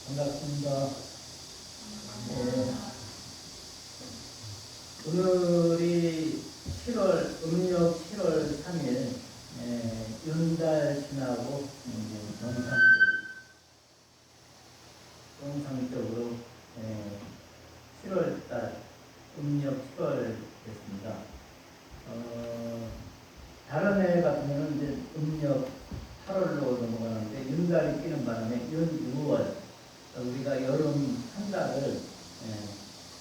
반갑습니다. 네. 오늘이 7월, 음력 7월 3일, 윤달 지나고, 정상적으로 7월달, 음력 7월 됐습니다. 다른 해 같은 경우는 이제 음력 8월로 넘어가는데, 윤달이 끼는 바람에 윤 6월, 우리가 여름 한 달을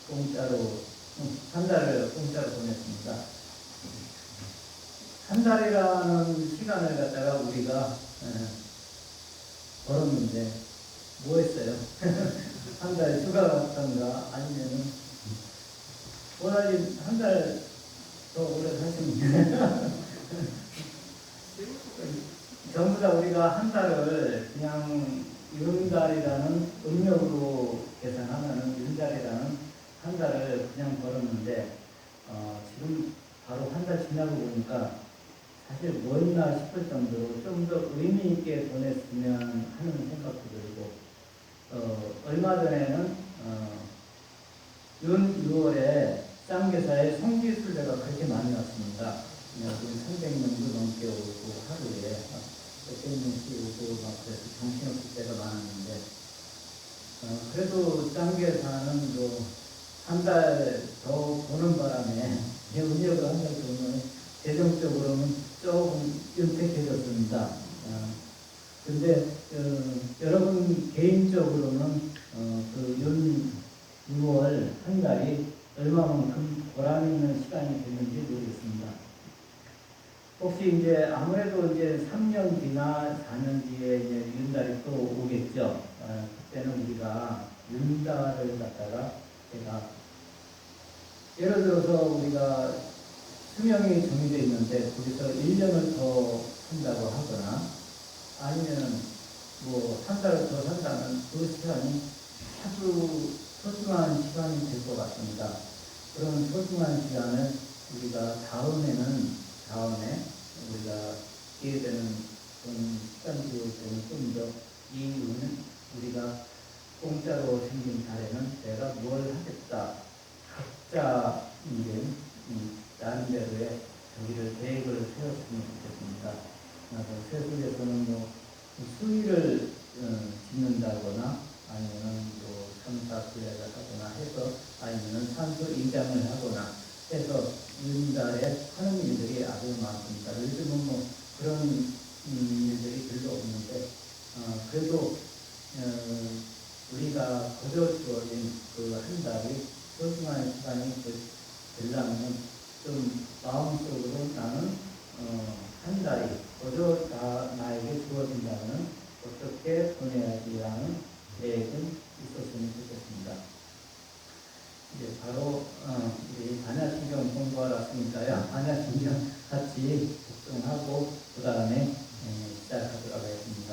공짜로 보냈습니다. 한 달이라는 시간을 갖다가 우리가 벌었는데 뭐 했어요? 한 달 휴가 갔던가 아니면은 원활히 한 달 더 오래 사시면 전부 다 우리가 한 달을 그냥 윤달이라는 음력으로 계산하면은 윤달이라는 한 달을 그냥 벌었는데 지금 바로 한 달 지나고 보니까 사실 뭐 했나 싶을 정도로 좀 더 의미 있게 보냈으면 하는 생각도 들고 얼마 전에는 윤 6월에 쌍계사에 성지순례가 그렇게 많이 왔습니다. 300명도 넘게 오고 하루에 몇백 명씩 오고 막 그래서 정신없을 때가 많았는데 그래도 쌍계사는 한 달 더 보는 바람에 음력을 한 달 더 보면 재정적으로는 조금 윤택해졌습니다. 근데 여러분 개인적으로는 그 윤 6월 한 달이 얼마만큼 보람 있는 시간이 됐는지 모르겠습니다. 혹시 이제 아무래도 이제 3년 뒤나 4년 뒤에 이제 윤달이 또 오겠죠. 그때는 우리가 윤달을 갖다가 제가 예를 들어서 우리가 수명이 정해져 있는데 거기서 1년을 더 산다고 하거나 아니면 뭐 한 달을 더 산다면 그 시간이 아주 소중한 시간이 될 것 같습니다. 그런 소중한 시간을 우리가 다음에 우리가 기회 되는 시간 기회 때는 좀 더 이 운은 우리가 공짜로 생긴 달에는 내가 뭘 하겠다. 각자 이제 나름대로의 저기를 계획을 세웠으면 좋겠습니다. 세속에서는 뭐 수의를 짓는다거나 아니면 뭐 삼사수회를 하거나 해서 아니면 산소 인장을 하거나 해서 윤달에 하는 일들이 아주 많습니다. 요즘은 뭐 그런 일들이 별로 없는데 그래도 우리가 거저 주어진 그 한 달이 소중한 시간이 되려면 좀 마음속으로 나는 한 달이 거저 나에게 주어진다면 어떻게 보내야지라는 계획은 있었으면 좋겠습니다. 이제 바로 우리 반야신경 공부하러 왔으니까요. 반야신경 같이 복誦하고 그 다음에 시작하도록 하겠습니다.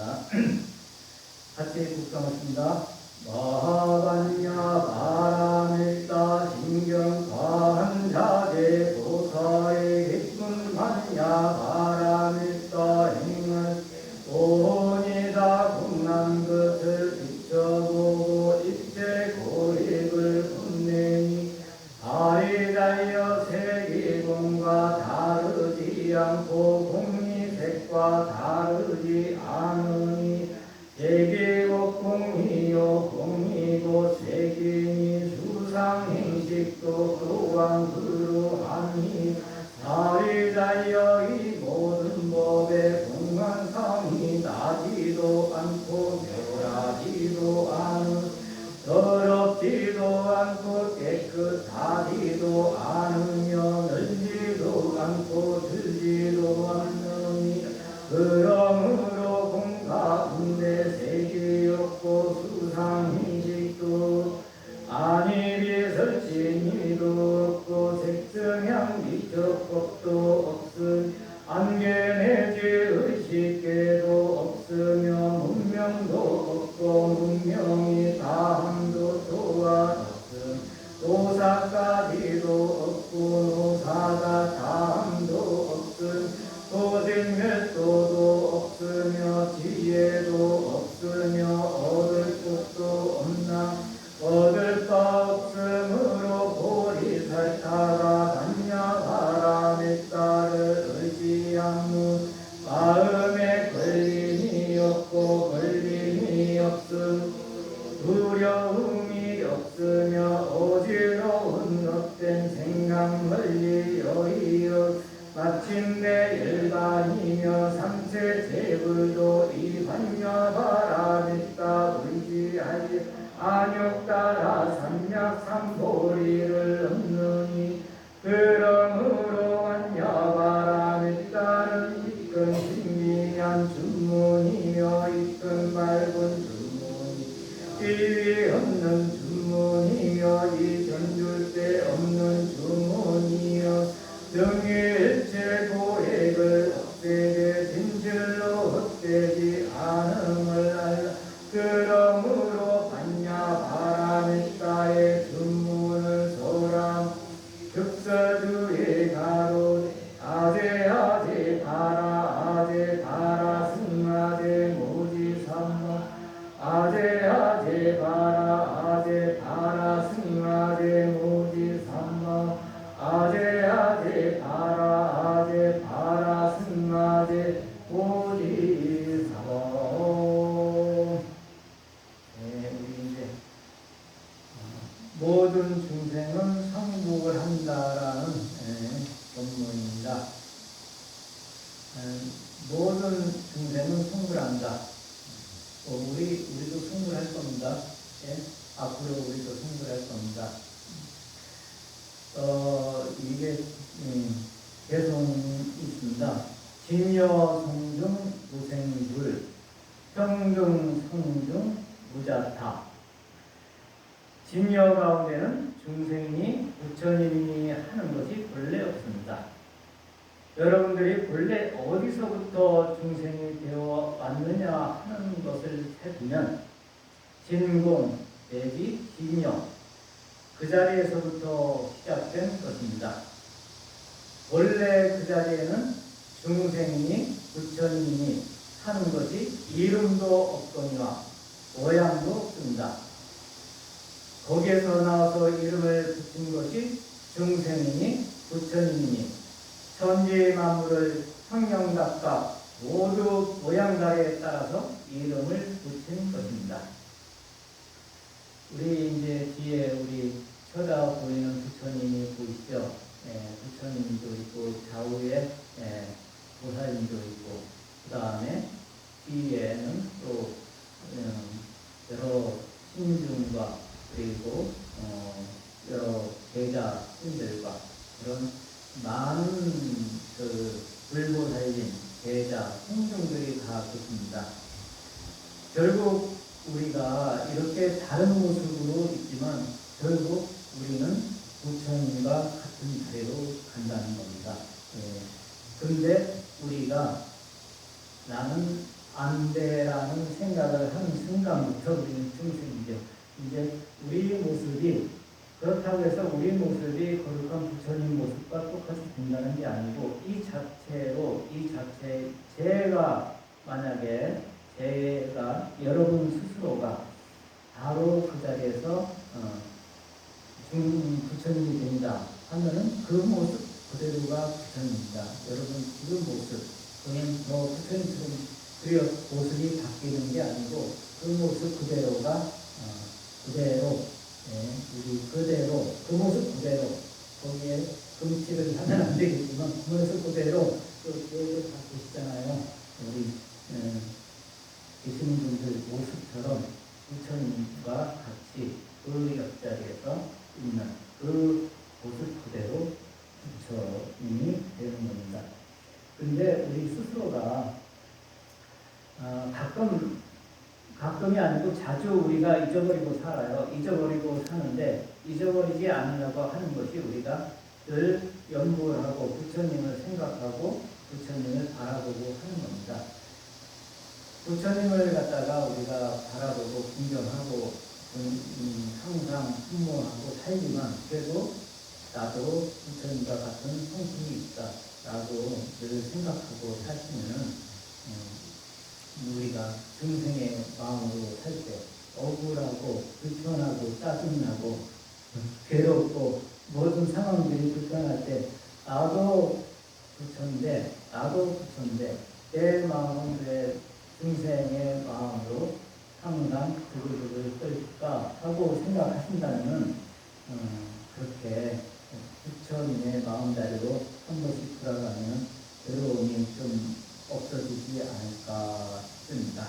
같이 복誦하겠습니다. 마하반야 바라밀다 신경 과한자제 보살의 기쁜 반야 바라밀다 행을 오니다 국난 것을 비춰보고 입체 고립을 본내니 아리달려 세계공과 다르지 않고 공리색과 다르지 않으니 세계고 공이요 공이고 세계니 수상행식도 또한 그러하니 아리달려 이 모든 법의 공간성이 나지도 않고 멸하지도 않은 더럽지도 않고 깨끗하지도 않으며 늘지도 않고 들지도 않느니 그러므로 공 가운데 색이 없고 수상인식도 아니 비설진이도 없고 색성향 미적법도 없음 안개 내지 의식계도 없으며 문명도 없고 문명이 다함도 또한 없음 도사까지도 없고 노사가 다함도 없음 도생멸도도 장세 제불도 이반야 바라밌다 의지하지 안욕 따라 삼약 삼보리를 얻느니 그러므로 완야 바라밌다는 이끈 신미한 준문이여 이끈 맑은 준문이 이위 없는 준문이여 이 견줄 데 없는 주문이여 등일체 고액을 헛되게 진실로 헛되지 않음을 알라 그러므로 반야 바라밌다의 준문을 소람 극사주의 가로 아제 바라 승아제 모지 삼모 아제 바라 승아제 모지 삼모 아제 바라 승아제 모지 삼모. 네, 우리 이제 모든 중생은 성복을 한다라는 본문입니다. 모든 중생은 성불한다. 우리도 성불할 겁니다. 예? 앞으로 우리도 성불할 겁니다. 이게 개성이 있습니다. 진여 성중 무생불 평중 성중 무자타. 진여 가운데는 중생이 부처님이 하는 것이 본래 없습니다. 여러분들이 본래 어디서부터 중생이 되어 왔느냐 하는 것을 해보면 진공 내지 진여 그 자리에서부터 시작된 것입니다. 원래 그 자리에는 중생이 부처님이 하는 것이 이름도 없거니와 모양도 없습니다. 거기에서 나와서 이름을 붙인 것이 중생이니 부처님이니 천지 만물을 성경각각 모두 모양가에 따라서 이름을 붙인 것입니다. 우리 이제 뒤에 우리 쳐다 보이는 부처님이 보이시죠? 부처님도 있고 좌우에 보살님도 있고 그 다음에 뒤에는 또 여러 신중과 그리고 여러 제자 신들과 그런 많은 그 불보살님 제자 신중들이 다 계십니다. 결국 우리가 이렇게 다른 모습으로 있지만 결국 우리는 부처님과 같은 자리로 간다는 겁니다. 그런데 우리가 나는 안 돼라는 생각을 하는 순간부터 우리는 중생이죠. 이제 우리 모습이 그렇다고 해서 우리 모습이 거룩한 부처님 모습과 똑같이 된다는 게 아니고 이 자체 만약에 제가 여러분 스스로가 바로 그 자리에서 부처님이 된다 하면은 그 모습 그대로가 부처님입니다. 여러분 지금 모습 그는 부처님처럼 모습이 바뀌는 게 아니고 그 모습 그대로가 그대로 우리 그대로 그 모습 그대로 거기에 금칠을 하면 안 되겠지만 그 모습 그대로 또 계속 다 계시잖아요. 우리 계시는 분들 모습처럼 부처님과 같이 그 옆자리에서 있는 그 모습 그대로 부처님이 되는 겁니다. 그런데 우리 스스로가 가끔이 아니고 자주 우리가 잊어버리고 살아요. 잊어버리고 사는데 잊어버리지 않으려고 하는 것이 우리가 늘 연구를 하고 부처님을 생각하고 부처님을 바라보고 하는 겁니다. 부처님을 갖다가 우리가 바라보고 존경하고 항상 흠모하고 살지만 그래도 나도 부처님과 같은 성품이 있다라고 늘 생각하고 살시면은 우리가 중생의 마음으로 살 때 억울하고 불편하고 짜증나고 괴롭고 모든 상황들이 불편할 때 나도 부처인데 내 마음은 왜 중생의 마음으로 항상 두글두글 끓까 하고 생각하신다면 그렇게 부처님의 마음자리로 한 번씩 돌아가면 괴로움이 좀 없어지지 않을까 싶습니다.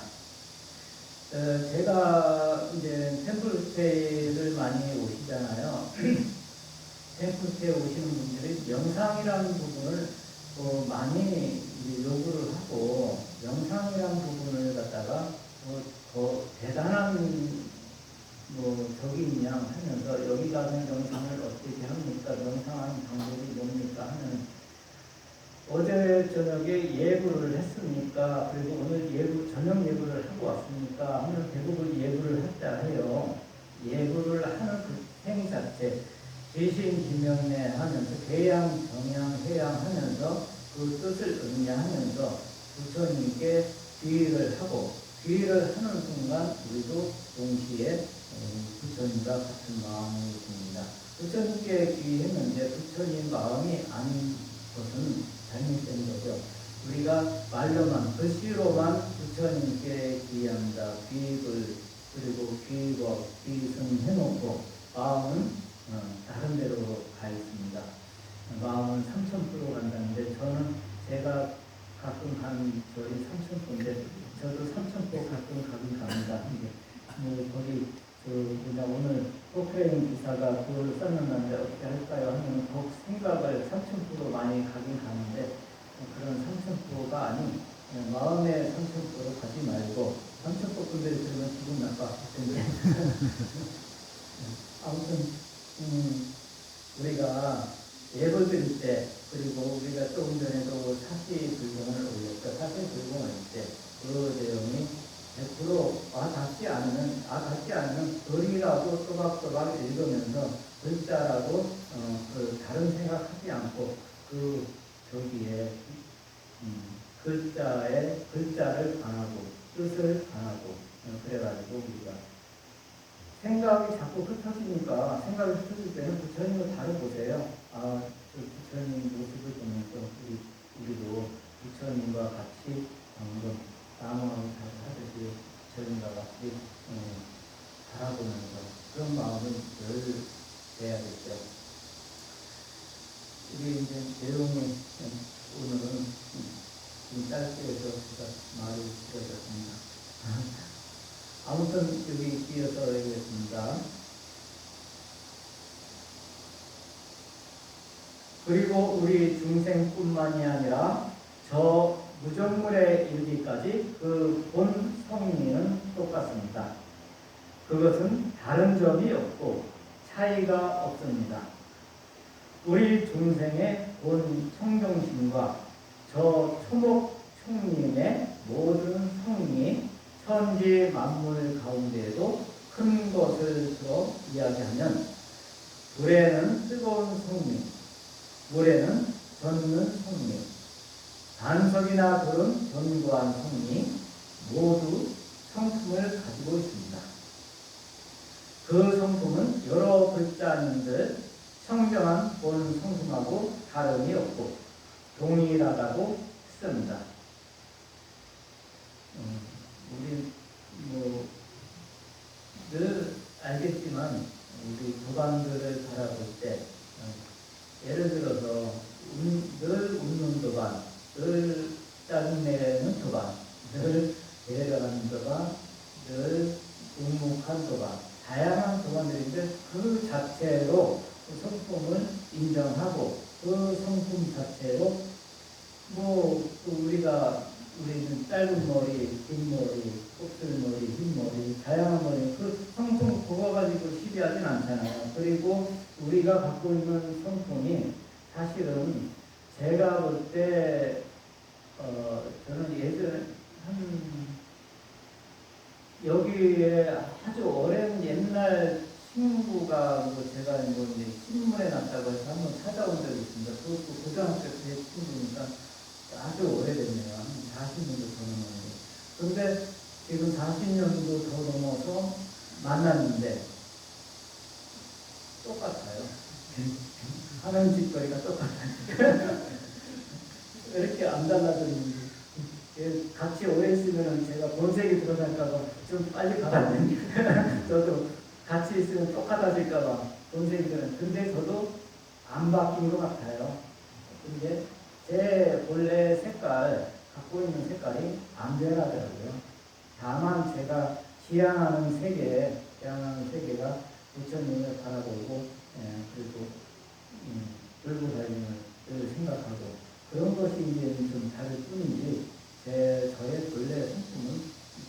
제가 이제 템플스테이를 많이 오시잖아요. 템플스테이 오시는 분들이 명상이라는 부분을 많이 이제 요구를 하고, 명상이라는 부분을 갖다가 더 대단한 적이 있냐 하면서, 여기 가면 명상을 어떻게 합니까? 명상하는 방법이 뭡니까? 하는, 어제 저녁에 예불을 했습니까? 그리고 오늘 저녁 예불을 하고 왔습니까? 하면 대부분 예불을 했다 해요. 예불을 하는 그 행위 자체, 제신 기명내 하면서 계양, 정양, 해양 하면서 그 뜻을 의미하면서 부처님께 귀의를 하고, 귀의를 하는 순간 우리도 동시에 부처님과 같은 마음이 듭니다. 부처님께 귀의했는데 부처님 마음이 아닌 것은 잘못된 거죠. 우리가 말로만, 글씨로만 부처님께 귀의합니다. 귀의를, 그리고 귀의법, 귀의승 해놓고 마음은 다른 데로 가 있습니다. 마음은 삼천포로 간다는데, 저는 제가 가끔 가는 저희 삼천포인데, 저도 삼천포 가끔 갑니다. 거기 오늘 포크레인 기사가 그걸 썼는데 어떻게 할까요? 하면 더욱 생각을 삼천포로 많이 가긴 가는데, 그런 삼천포가 아닌 마음의 삼천포로 가지 말고, 삼천포 분들이 들으면 기분 나빠 텐데 아무튼 우리가 예불 드릴 때, 그리고 우리가 조금 전에도 사시 불공을 올렸죠. 사시 불공을 할 때 그 내용이 100% 닿지 않으면 글이라도 또박또박 읽으면서 글자라도 다른 생각하지 않고 그 저기에 글자를 반하고 뜻을 반하고, 그래가지고 우리가 생각이 자꾸 흩어지니까, 생각이 흩어질 때는 부처님을 바로 보세요. 부처님 모습을 보면서 우리도 부처님과 같이 방금 나무하고 하듯이 부처님과 같이 바라보면서 그런 마음을 늘 해야겠죠. 이게 이제 내용이 오늘은 좀 짧게 해서 제가 말이 길어졌습니다. 아무튼 여기 이어서 하겠습니다. 그리고 우리 중생뿐만이 아니라 저 무정물에 이르기까지 그 본 성인은 똑같습니다. 그것은 다른 점이 없고 차이가 없습니다. 우리 중생의 본 청정심과 저 초목 총림의 모든 성이 천지 만물 가운데에도 큰 것을 들어 이야기하면, 불에는 뜨거운 성림, 물에는 젖는 성림, 반석이나 돌은 견고한 성림, 모두 성품을 가지고 있습니다. 그 성품은 여러 글자인들 청정한 본 성품하고 다름이 없고 동일하다고 했습니다. 우리 늘 알겠지만, 우리 도반들을 바라볼 때 예를 들어서 늘 웃는 도반, 늘 짜증내는 도반, 늘 배려하는 도반, 늘 묵묵한 도반, 다양한 도반들인데 그 자체로 그 성품을 인정하고, 그 성품 자체로 우리는 짧은 머리, 긴 머리, 곱슬머리, 흰 머리, 다양한 머리, 그 성품 그거 가지고 시비하진 않잖아요. 그리고 우리가 갖고 있는 성품이 사실은 제가 볼 때 저는 예전에 여기에 아주 오랜 옛날 친구가 제가 이제 신문에 났다고 해서 한번 찾아온 적이 있습니다. 그것도 고등학교 때 친구니까 아주 오래됐네요. 한 40년도 더 넘었는데. 그런데 지금 40년도 더 넘어서 만났는데 똑같아요. 하는 짓거리가 똑같아요. 왜 이렇게 안 달라졌는지. 같이 오래 있으면 제가 본색이 드러날까봐 좀 빨리 가봤는데 저도 같이 있으면 똑같아질까봐 본색이 드러날. 근데 저도 안 바뀐 것 같아요. 근데 제 본래 색깔, 갖고 있는 색깔이 안 변하더라고요. 다만 제가 지향하는 세계가 부처님을 바라보고, 그리고 끌고 다니는 생각하고 그런 것이 이제 좀 다를 뿐이지 저의 본래 성품은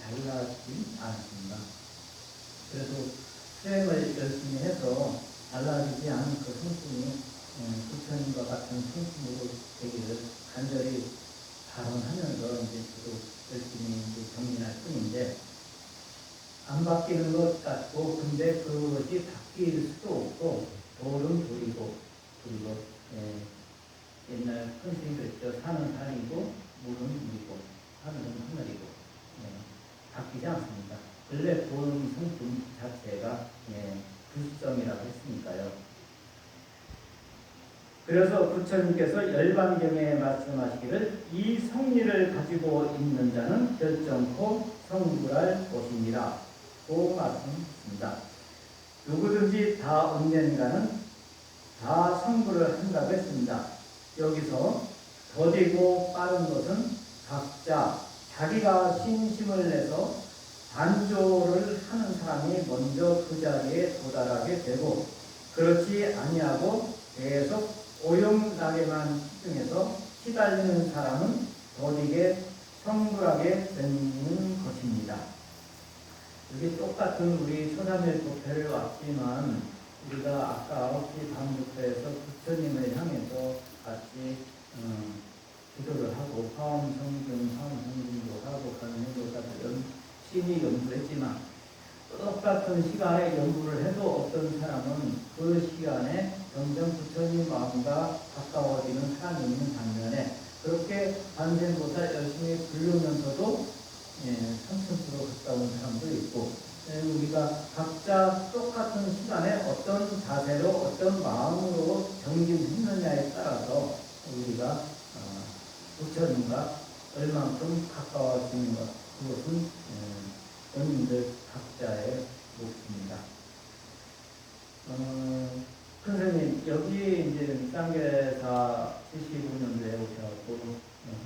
달라지지 않습니다. 그래서 수행을 열심히 해서 달라지지 않은 그 성품이 부처님과 같은 성품으로 되기를 간절히 발언하면서 이제 저도 열심히 이제 정리할 뿐인데, 안 바뀌는 것 같고, 근데 그것이 바뀔 수도 없고, 돌은 돌이고, 그리고 옛날 큰 스님이 그랬죠. 산은 산이고, 물은 물이고, 하늘은 하늘이고, 바뀌지 않습니다. 원래 본 성품 자체가 불성이라고 했으니까요. 그래서 부처님께서 열반경에 말씀하시기를 이 성리를 가지고 있는 자는 결정코 성불할 것입니다. 고 말씀했습니다. 누구든지 다 언젠가는 다 성불을 한다고 했습니다. 여기서 더디고 빠른 것은 각자 자기가 신심을 내서 단조를 하는 사람이 먼저 그 자리에 도달하게 되고, 그렇지 아니하고 계속 오용락에만 집중해서 시달리는 사람은 더디게 성불하게 되는 것입니다. 이게 똑같은 우리 초삼일 법회를 왔지만, 우리가 아까 9시 반부터 해서 부처님을 향해서 같이 기도를 하고 화엄성중도 하고 관행도 하고 심히 연구했지만, 똑같은 시간에 연구를 해도 어떤 사람은 그 시간에 점점 부처님 마음과 가까워지는 사람이 있는 반면에, 그렇게 관세음보살 열심히 부르면서도 삼천수로 가까운 사람도 있고, 우리가 각자 똑같은 시간에 어떤 자세로 어떤 마음으로 정진했느냐에 따라서 우리가 부처님과 얼만큼 가까워지는 것, 그것은 본인들 각자의 몫입니다. 큰 스님, 여기 이제 쌍계사 75년도에 오셔서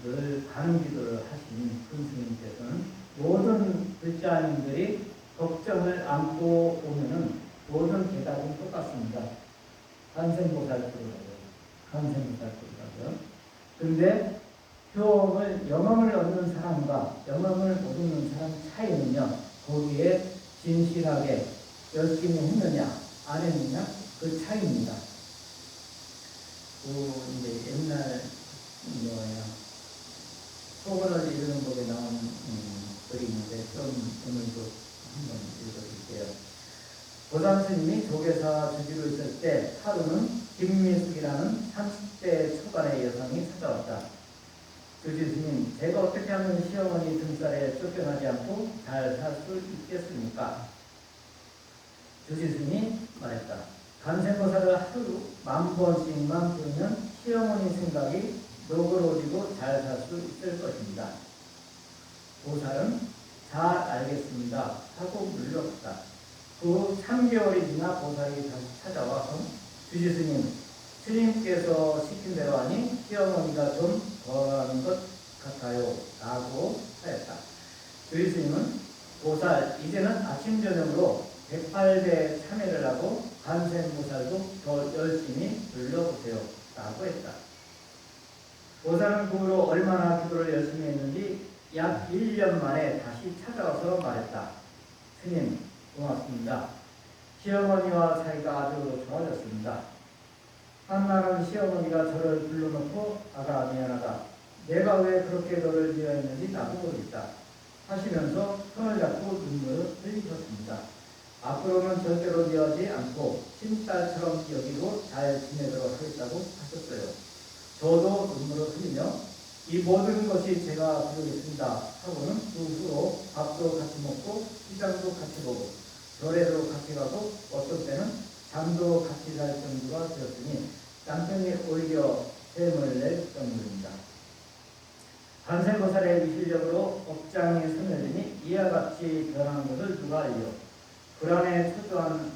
늘 가는 기도를 하신 큰 스님께서는 모든 불자님들이 걱정을 안고 오면은 모든 대답은 똑같습니다. 간생보살도라고요. 근데 영험을 얻는 사람과 영험을 못 얻는 사람 차이는요, 거기에 진실하게 열심히 했느냐 안 했느냐 그 차이입니다. 이제 옛날 소원을 이루는 법에 나온 글이 있는데 오늘도 한번 읽어드릴게요. 보담스님이 조계사 주지로 있을 때 하루는 김미숙이라는 30대 초반의 여성이 찾아왔다. 주지스님, 제가 어떻게 하면 시어머니 등살에 쫓겨나지 않고 잘 살 수 있겠습니까? 주지스님이 말했다. 간생보살을 하루 10,000번씩만 부르면 시어머니 생각이 노그러지고 잘 살 수 있을 것입니다. 보살은 잘 알겠습니다 하고 물러갔다. 그 3개월이 지나 보살이 다시 찾아와서 주지스님, 스님께서 시킨 대로 하니 시어머니가 좀 덜하는 것 같아요 라고 하였다. 주지스님은 보살, 이제는 아침 저녁으로 108배 참회를 하고 간생보살도 더 열심히 불러보세요 라고 했다. 보살은 그 후로 얼마나 기도를 열심히 했는지 약 1년 만에 다시 찾아와서 말했다. 스님, 고맙습니다. 시어머니와 사이가 아주 좋아졌습니다. 한날은 시어머니가 저를 불러놓고 아가 미안하다. 내가 왜 그렇게 너를 미워했는지 나도 모르겠다 하시면서 손을 잡고 눈물을 흘리셨습니다. 앞으로는 절대로 미워하지 않고 친딸처럼 여기고 잘 지내도록 하겠다고 하셨어요. 저도 눈물을 흘리며 이 모든 것이 제가 부르겠습니다 하고는 그 후로 밥도 같이 먹고 시장도 같이 보고 절에도 같이 가고 어떤 때는 잠도 같이 잘 정도가 되었으니 남편이 오히려 셈을 낼 정도입니다. 간생보살의 위실력으로 업장이 스며드니 이와 같이 변한 것을 누가 알려? 불안에 초조한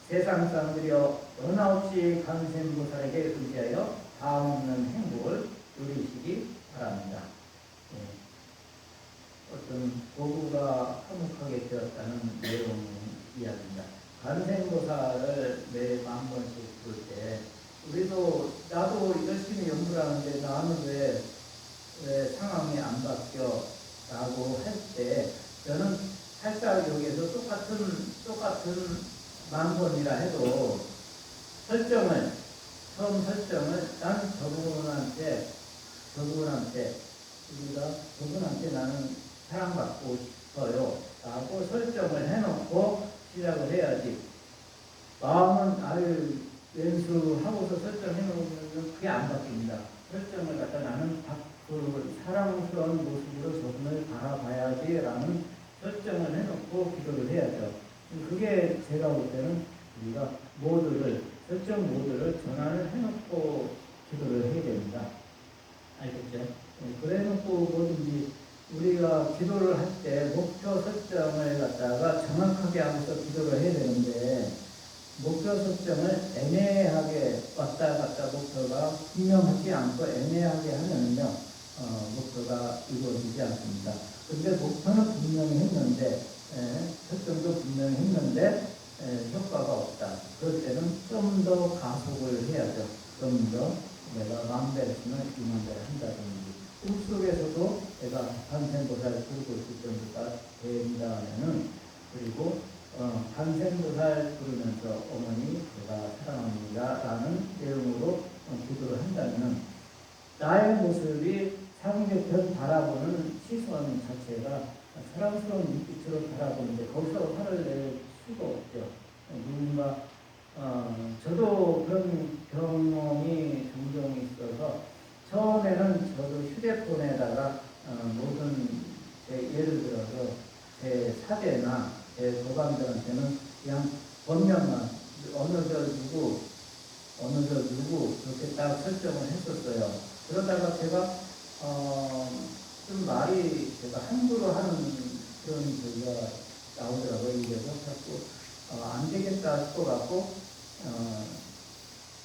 세상 사람들이여 너나 없이 간생보살에게 의지하여 다음없는 행복을 누리시기 바랍니다. 어떤 도구가 화목하게 되었다는 내용의 이야기입니다. 관세음보살을 매번 한 번씩 부를 때 우리도 나도 열심히 연구를 하는데 나는 왜 상황이 안 바뀌어? 라고 할 때 저는 살짝 여기에서 똑같은 만번이라 해도 처음 설정을 난 저분한테 나는 사랑받고 싶어요 라고 설정을 해놓고 시작을 해야지. 마음은 왼수하고서 설정해놓으면 그게 안 바뀝니다. 설정을 갖다 나는 그 사랑스러운 모습으로 저분을 바라봐야지 라는 설정을 해놓고 기도를 해야죠. 그게 제가 볼 때는 우리가 설정 모드를 전환을 해놓고 기도를 해야 됩니다. 알겠죠? 그래 놓고 뭐든지 우리가 기도를 할 때 목표 설정을 갖다가 정확하게 하면서 기도를 해야 되는데 목표 설정을 애매하게 왔다 갔다 목표가 분명하지 않고 애매하게 하면요 목표가 이루어지지 않습니다. 그런데 목표는 분명히 했는데 설정도 분명히 했는데 효과가 없다. 그럴 때는 좀 더 가속을 해야죠. 좀 더 내가 마음대로 했으면 이만대로 한다든지 꿈속에서도 내가 관세음보살을 부르고 있을 정도가 된다면은 그리고 관세음보살 부르면서 어머니 제가 사랑합니다 라는 내용으로 기도를 한다면은 나의 모습이 상대편 바라보는 시선 자체가 사랑스러운 눈빛으로 바라보는데 거기서 화를 낼 수가 없죠. 누군가 저도 그런 경험이 종종 있어서 처음에는 저도 휴대폰에다가 모든 예를 들어서 제 사대나 제 고관들한테는 그냥 본명만 어느 저 누구 그렇게 딱 설정을 했었어요. 그러다가 제가 좀 말이 제가 함부로 하는 그런 소리가 나오더라고요. 이래서 자꾸 안 되겠다 싶어갖고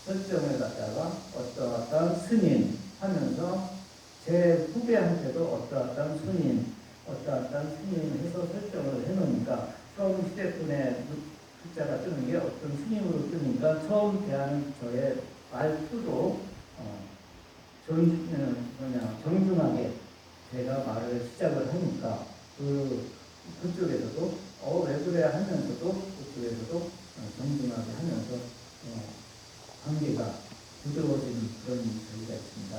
설정을 갖다가 어떠한 스님 하면서 제 후배한테도 어떠한 스님 해서 설정을 해놓으니까 처음 휴대폰에 숫자가 뜨는 게 어떤 스님으로 뜨니까 처음 대하는 저의 말투도 정중하게 제가 말을 시작을 하니까 그쪽에서도 왜 그래 하면서도 그쪽에서도 정중하게 하면서 관계가 부드러워지는 그런 저기가 있습니다.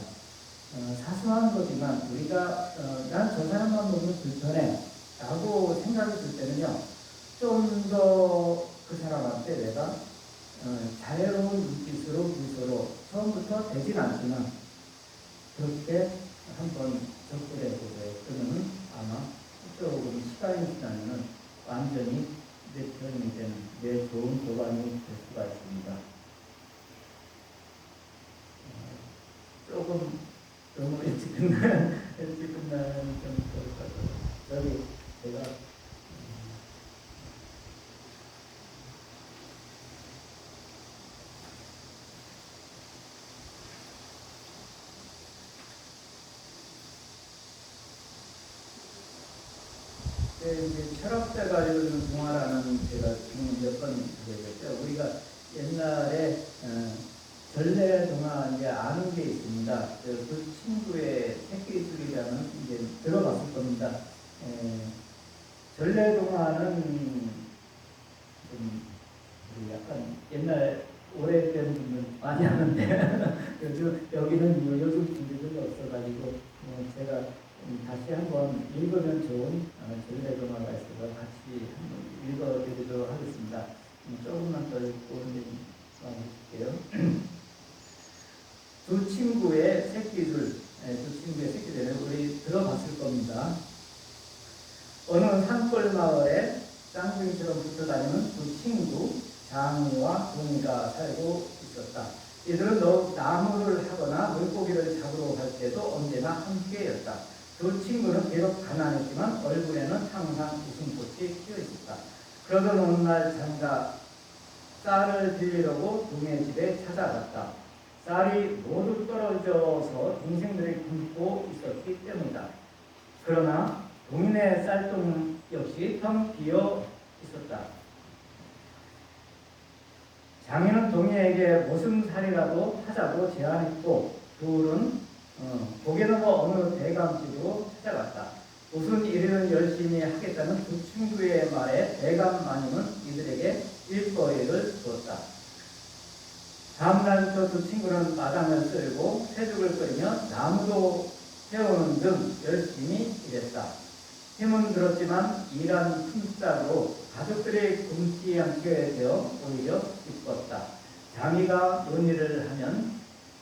사소한 거지만 우리가 난 저 사람만 보면 불편해 라고 생각이 들 때는요 좀 더 그 사람한테 내가 자유로운 눈빛으로 미소로 처음부터 되진 않지만 그렇게 한번 접근해 보세요. 그러면 아마 조금 시간이 지나면 완전히 내 편이 되는 내 좋은 교관이 될 수가 있습니다. 조금 너무 일찍 끝나면 좀 그럴 것 같아요. 저기 제가 이제 철학자가 이루는 동화라는 제가 몇 번 얘기했죠. 우리가 옛날에 전래 동화 이제 아는 게 있습니다. 그 친구의 새끼줄이라는 이제 들어봤을 겁니다. 전래 동화는 좀 약간 옛날 오래된 분들 많이 하는데 여기는 요즘 분들이 없어가지고 제가 다시 한번 읽으면 좋은 전래 동화가 있어서 같이 한번 읽어드리도록 하겠습니다. 조금만 더 읽고 해볼게요. 두 친구의 새끼들, 우리 들어봤을 겁니다. 어느 산골 마을에 쌍둥이처럼 붙어다니는 두 친구, 장이와 동이가 살고 있었다. 이들은 나무를 하거나 물고기를 잡으러 갈 때도 언제나 함께였다. 두 친구는 비록 가난했지만 얼굴에는 항상 웃음꽃이 피어 있었다. 그러던 어느 날 장이가 쌀을 빌리려고 동의 집에 찾아갔다. 쌀이 모두 떨어져서 동생들이 굶고 있었기 때문이다. 그러나 동인의 쌀통 역시 텅 비어 있었다. 장인은 동희에게 모승살이라도 하자고 제안했고 둘은 고개 넘어 어느 대감집으로 찾아갔다. 무슨 일이든 열심히 하겠다는 두 친구의 말에 대감 마님은 이들에게 일거리를 주었다. 다음날부터 두 친구는 마당을 쓸고 쇠죽을 끓이며 나무도 세우는 등 열심히 일했다. 힘은 들었지만 일한 품삯으로 가족들이 굶지 않게 되어 오히려 기뻤다. 장이가 논일을 하면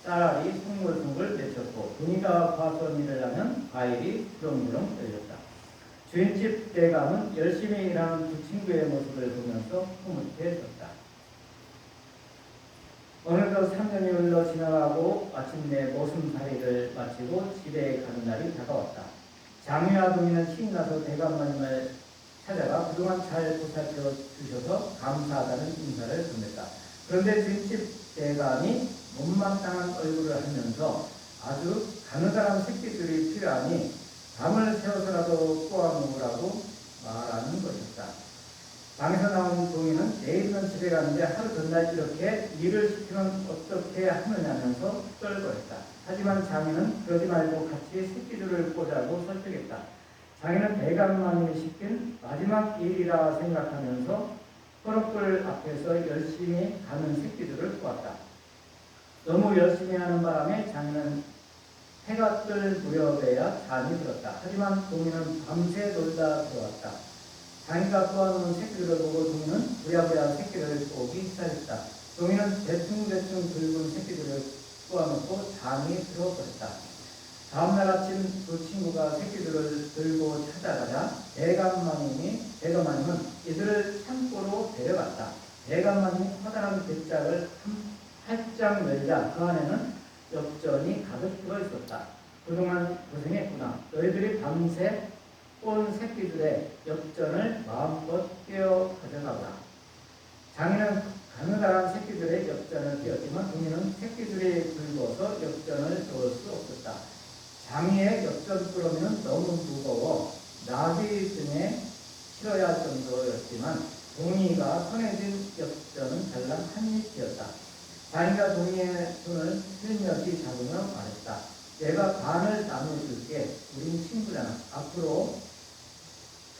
쌀알이 송글송글 맺혔고 동이가 과수원 일을 하면 과일이 주렁주렁 열렸다. 주인집 대감은 열심히 일하는 두 친구의 모습을 보면서 흐뭇해졌다. 어느덧 3년이 흘러 지나가고 마침내 모순살이를 마치고 집에 가는 날이 다가왔다. 장유와 동이는 신이 나서 대감마님을 찾아가 그동안 잘 보살펴 주셔서 감사하다는 인사를 전했다. 그런데 주인집 대감이 못마땅한 얼굴을 하면서 아주 가느다란 새끼들이 필요하니 밤을 새워서라도 꼬아 먹으라고 말하는 것이었다. 방에서 나온 동이는 내일은 집에 가는데 하루 전날 이렇게 일을 시키면 어떻게 하느냐면서 떨거렸다. 하지만 장인은 그러지 말고 같이 새끼들을 꽂자고 설득했다. 장인은 대감마님이 시킨 마지막 일이라 생각하면서 호럭불 앞에서 열심히 가는 새끼들을 꼬았다. 너무 열심히 하는 바람에 장인은 해가 뜰 무렵에야 잠이 들었다. 하지만 동이는 밤새 놀다 들어왔다. 장이가 꼬아놓은 새끼들을 보고 동이는 부랴부랴 새끼들을 꼬기 시작했다. 동이는 대충대충 굵은 새끼들을 꼬아놓고 잠이 들어버렸다. 다음날 아침 두 친구가 새끼들을 들고 찾아가자 대감마님은 이들을 창고로 데려갔다. 대감마님이 커다란 뱃짝을 활짝 열자 그 안에는 엽전이 가득 들어있었다. 그동안 고생했구나. 너희들이 밤새 꼰 새끼들의 엽전을 마음껏 떼어 가져가라. 장인은 가느다란 새끼들의 엽전을 떼었지만 동이는 새끼들이 굵어서 엽전을 넣을 수 없었다. 장이의 엽전 꾸러미는 너무 무거워 나비 등에 실어야 할 정도였지만 동이가 손에 쥔 엽전은 달랑 한 입이었다. 장이가 동이의 손을 슬며시 잡으며 말했다. 내가 반을 나눠줄게. 우린 친구잖아. 앞으로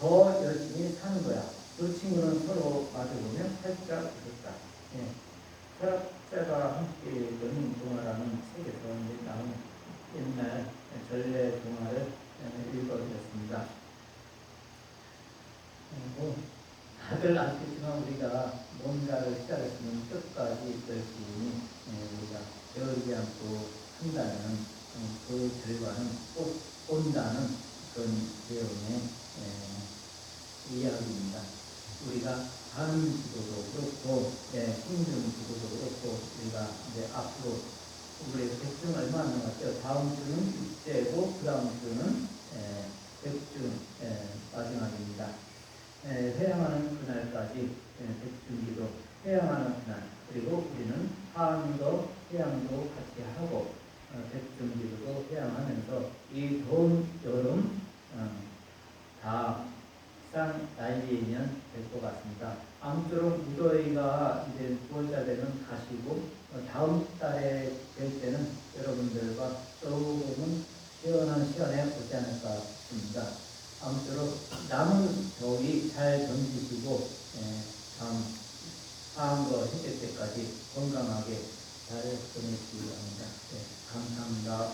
더 열심히 사는 거야. 두 친구는 서로 마주보며 살짝 웃었다. 철학자가 함께 읽은 동화라는 책에서 나온 옛날 전래 동화를 읽어드렸습니다. 다들 아시겠지만 우리가 뭔가를 시작했으면 끝까지 열심히 우리가 배우지 않고 한다면 그 결과는 꼭 온다는 그런 내용의 이야기입니다. 우리가 다른 기도도 그렇고 힘든 기도도 그렇고 우리가 이제 앞으로 우리 백중 얼마 안 남았죠. 다음 주는 일제고 그 다음 주는 백중 마지막입니다. 회양하는 그날까지 백중기도 회양하는 그날 그리고 우리는 하암도 회양도 같이 하고 백중기도도 회양하면서 이 더운 여름 다 쌍 날리면 될 것 같습니다. 아무쪼록 무더위가 이제 9월달 되면 가시고 다음 달에 될 때는 여러분들과 조금은 시원한 시간에 오지 않을까 싶습니다. 아무쪼록 남은 더위 잘 견디시고 다음 하한거 해질 때까지 건강하게 잘 보내시기 바랍니다. 감사합니다.